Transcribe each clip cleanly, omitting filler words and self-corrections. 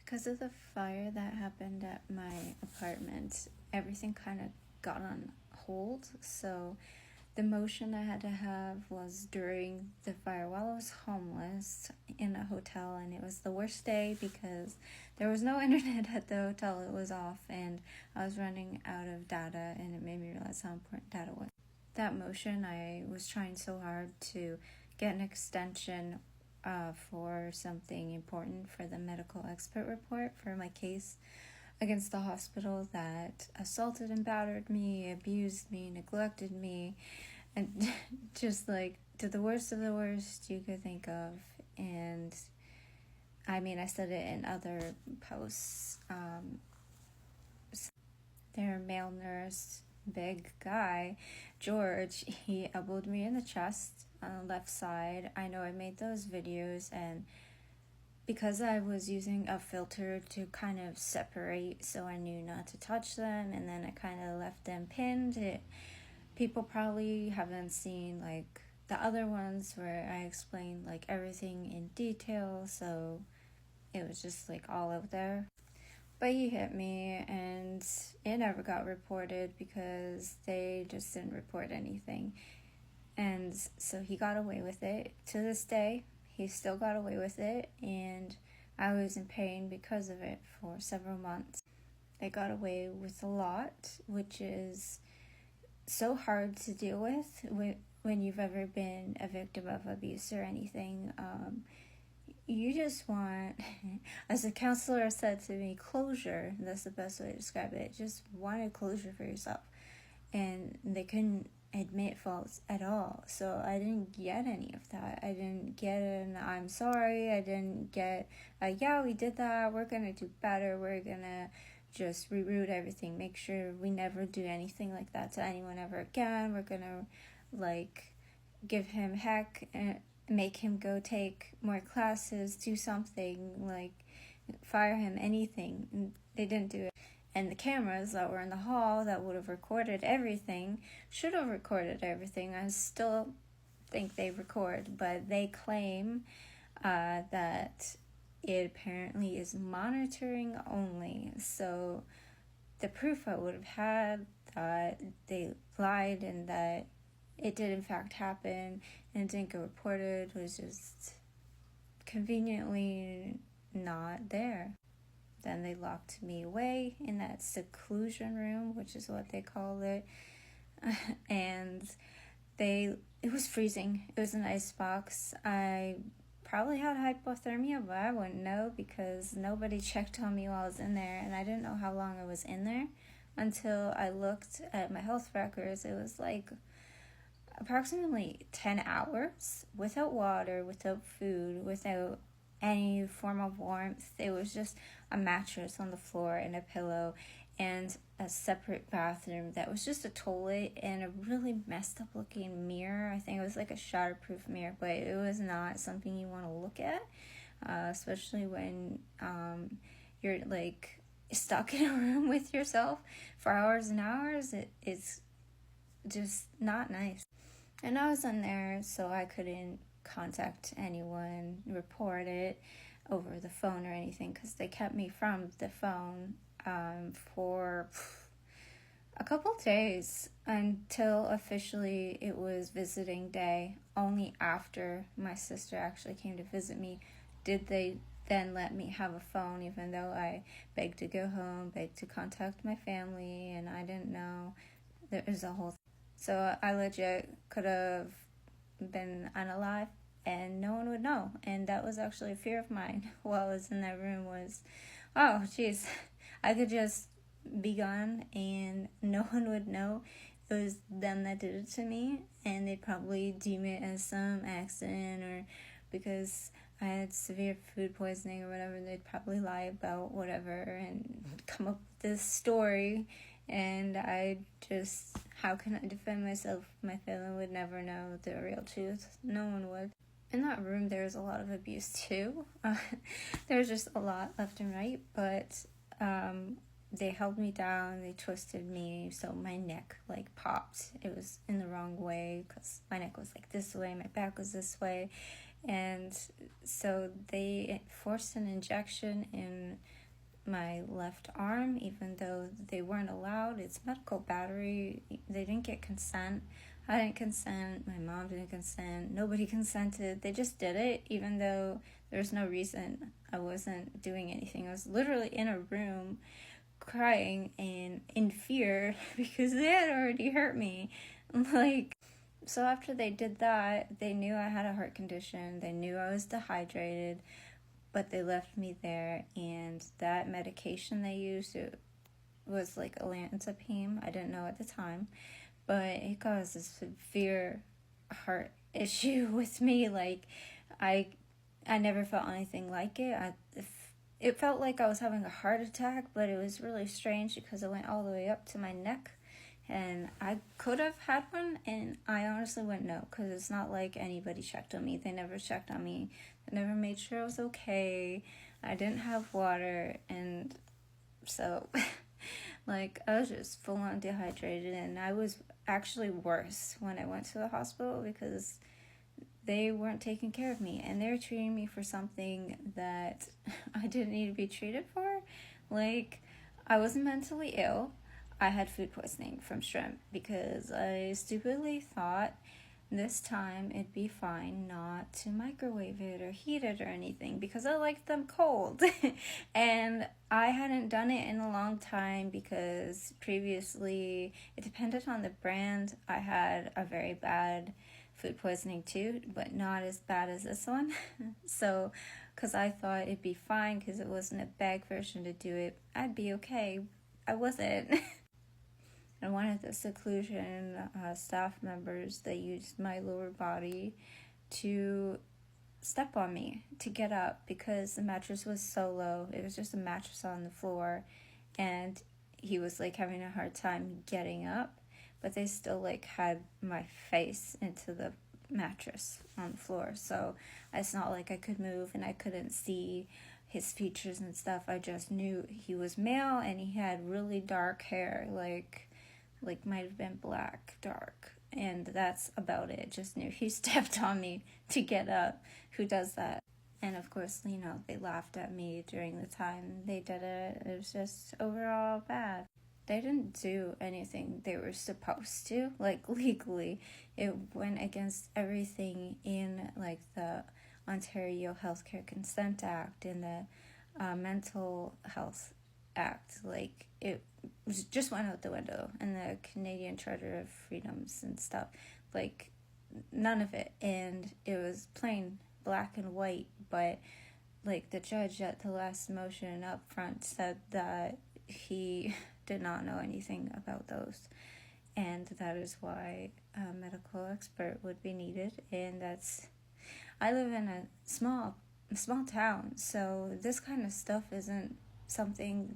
Because of the fire that happened at my apartment, everything kind of got on hold. So the motion I had to have was during the fire while I was homeless in a hotel, and it was the worst day because there was no internet at the hotel. It was off, and I was running out of data, and it made me realize how important data was. That motion, I was trying so hard to get an extension for something important for the medical expert report for my case against the hospital that assaulted and battered me, abused me, neglected me, and just like did the worst of the worst you could think of. And I mean, I said it in other posts. Their male nurse, big guy, George, he elbowed me in the chest on the left side. I know I made those videos, and because I was using a filter to kind of separate so I knew not to touch them, and then I kind of left them pinned, people probably haven't seen like the other ones where I explained like everything in detail, so it was just like all out there. But he hit me, and it never got reported because they just didn't report anything. And so he got away with it. To this day, he still got away with it, and I was in pain because of it for several months. They got away with a lot, which is so hard to deal with when you've ever been a victim of abuse or anything. You just want, as a counselor said to me, closure. That's the best way to describe it. Just wanted closure for yourself. And they couldn't admit faults at all. So I didn't get any of that. I didn't get an I'm sorry. I didn't get yeah, we did that. We're going to do better. We're going to just reroute everything. Make sure we never do anything like that to anyone ever again. We're going to like give him heck and make him go take more classes, do something, like fire him, anything. And they didn't do it. And the cameras that were in the hall that would have recorded everything should have recorded everything. I still think they record, but they claim that it apparently is monitoring only. So the proof I would have had that they lied and that it did in fact happen and didn't get reported was just conveniently not there. Then they locked me away in that seclusion room, which is what they call it. And it was freezing. It was an ice box. I probably had hypothermia, but I wouldn't know because nobody checked on me while I was in there, and I didn't know how long I was in there until I looked at my health records. It was like approximately 10 hours without water, without food, without any form of warmth. It was just a mattress on the floor and a pillow and a separate bathroom that was just a toilet and a really messed up looking mirror. I think it was like a shatterproof mirror, but it was not something you want to look at, especially when you're like stuck in a room with yourself for hours and hours. It's just not nice. And I was in there, so I couldn't contact anyone, report it over the phone or anything, because they kept me from the phone for a couple days until officially it was visiting day. Only after my sister actually came to visit me did they then let me have a phone, even though I begged to go home, begged to contact my family, and I didn't know. There was a whole thing. So I legit could have been unalive and no one would know. And that was actually a fear of mine while I was in that room was, oh, geez, I could just be gone and no one would know it was them that did it to me. And they'd probably deem it as some accident or because I had severe food poisoning or whatever. They'd probably lie about whatever and come up with this story. And I just, how can I defend myself? My family would never know the real truth. No one would. In that room, there was a lot of abuse too. There was just a lot left and right, but they held me down, they twisted me, so my neck like popped. It was in the wrong way because my neck was like this way, my back was this way. And so they forced an injection in my left arm, even though they weren't allowed. It's medical battery. They didn't get consent. I didn't consent. My mom didn't consent. Nobody consented. They just did it, even though there was no reason. I wasn't doing anything. I was literally in a room crying and in fear because they had already hurt me. So after they did that, they knew I had a heart condition. They knew I was dehydrated, but they left me there. And that medication they used, it was like olanzapine. I didn't know at the time, but it caused a severe heart issue with me. I never felt anything like it. It felt like I was having a heart attack, but it was really strange because it went all the way up to my neck. And I could have had one, and I honestly wouldn't know, because it's not like anybody checked on me. They never checked on me. They never made sure I was okay. I didn't have water, and so, I was just full-on dehydrated, and I was actually worse when I went to the hospital because they weren't taking care of me, and they were treating me for something that I didn't need to be treated for. I wasn't mentally ill. I had food poisoning from shrimp because I stupidly thought this time it'd be fine not to microwave it or heat it or anything because I liked them cold. And I hadn't done it in a long time because previously it depended on the brand. I had a very bad food poisoning too, but not as bad as this one. So, because I thought it'd be fine because it wasn't a bag version to do it, I'd be okay. I wasn't. And one of the seclusion staff members, they used my lower body to step on me to get up because the mattress was so low. It was just a mattress on the floor, and he was having a hard time getting up, but they still had my face into the mattress on the floor. So it's not like I could move and I couldn't see his features and stuff. I just knew he was male and he had really dark hair, might have been black, dark, and that's about it. Just knew he stepped on me to get up. Who does that? And of course, they laughed at me during the time they did it. It was just overall bad. They didn't do anything they were supposed to, legally. It went against everything in, the Ontario Healthcare Consent Act and the Mental Health Act. It just went out the window, and the Canadian Charter of Freedoms and stuff. None of it. And it was plain black and white, but the judge at the last motion up front said that he did not know anything about those, and that is why a medical expert would be needed. And I live in a small town, so this kind of stuff isn't something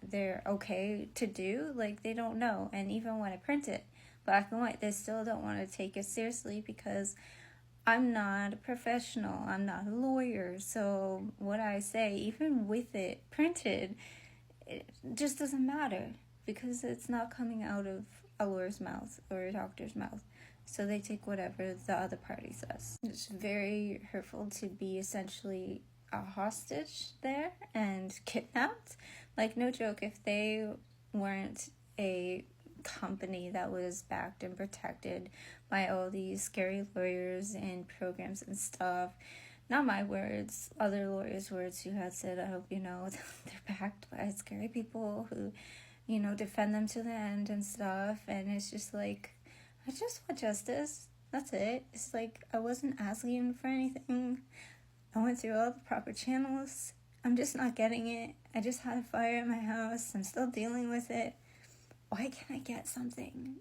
they're okay to do. They don't know. And even when I print it black and white, they still don't want to take it seriously because I'm not a professional. I'm not a lawyer. So what I say, even with it printed, it just doesn't matter because it's not coming out of a lawyer's mouth or a doctor's mouth. So they take whatever the other party says. It's very hurtful to be essentially a hostage there and kidnapped. No joke, if they weren't a company that was backed and protected by all these scary lawyers and programs and stuff, not my words, other lawyers' words who had said, I hope they're backed by scary people who, defend them to the end and stuff. And it's just I just want justice. That's it. It's I wasn't asking for anything. I went through all the proper channels. I'm just not getting it. I just had a fire in my house. I'm still dealing with it. Why can't I get something?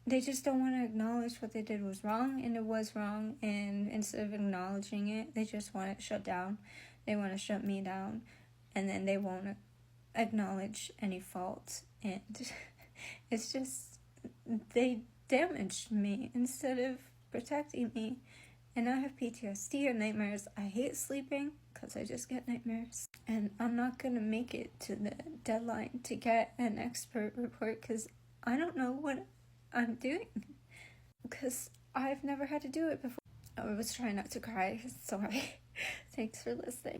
They just don't want to acknowledge what they did was wrong, and it was wrong. And instead of acknowledging it, they just want it shut down. They want to shut me down, and then they won't acknowledge any fault. And it's just, they damaged me instead of protecting me. And I have PTSD and nightmares. I hate sleeping because I just get nightmares. And I'm not going to make it to the deadline to get an expert report because I don't know what I'm doing. Because I've never had to do it before. I was trying not to cry. Sorry. Thanks for listening.